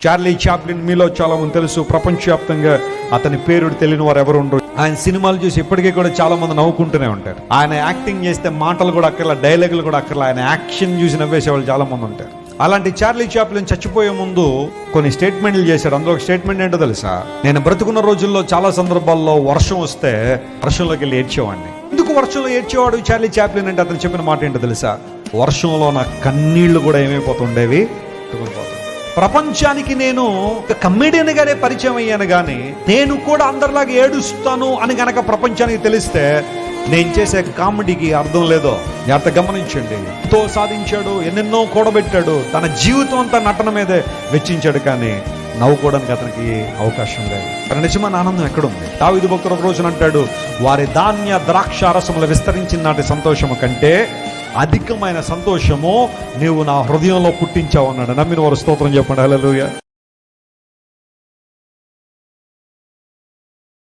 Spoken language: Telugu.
చార్లీ చాప్లిన్ మీలో చాలా మంది తెలుసు. ప్రపంచవ్యాప్తంగా అతని పేరు తెలియని వారు ఎవరు ఉండరు. ఆయన సినిమాలు చూసి ఇప్పటికీ కూడా చాలా మంది నవ్వుకుంటూనే ఉంటారు. ఆయన యాక్టింగ్ చేస్తే మాటలు కూడా అక్కర్లా, డైలాగులు కూడా అక్కర్లా, ఆయన యాక్షన్ చూసి నవ్వేసే వాళ్ళు చాలా మంది ఉంటారు. అలాంటి చార్లీ చాప్లిన్ చచ్చిపోయే ముందు కొన్ని స్టేట్మెంట్లు చేశాడు. అందులో ఒక స్టేట్మెంట్ ఏంటో తెలుసా? నేను బ్రతుకున్న రోజుల్లో చాలా సందర్భాల్లో వర్షం వస్తే వర్షంలోకి వెళ్ళి ఏడ్చేవాడిని. ఎందుకు వర్షంలో ఏడ్చేవాడు చార్లీ చాప్లిన్ అంటే అతను చెప్పిన మాట ఏంటో తెలుసా? వర్షంలో నా కన్నీళ్లు కూడా ఏమైపోతుండేవి, ప్రపంచానికి నేను ఒక కమెడియన్ గానే పరిచయం అయ్యాను, కానీ నేను కూడా అందరిలాగా ఏడుస్తాను అని గనక ప్రపంచానికి తెలిస్తే నేను చేసే కామెడీకి అర్థం లేదో. జాగ్రత్త గమనించండి. ఎంతో సాధించాడు, ఎన్నెన్నో కూడబెట్టాడు, తన జీవితం అంతా నటన మీదే వెచ్చించాడు, కానీ నవ్వుకోవడానికి అతనికి అవకాశం లేదు. తన నిజమైన ఆనందం ఎక్కడుంది? దావీదు భక్తుడు ఒక రోజున అంటాడు, వారి ధాన్య ద్రాక్ష రసములు విస్తరించిన నాటి సంతోషము కంటే అధికమైన సంతోషము నీవు నా హృదయంలో పుట్టించావు అన్నాడు. నమ్మిన వారు స్తోత్రం చెప్పండి. హల్లెలూయా.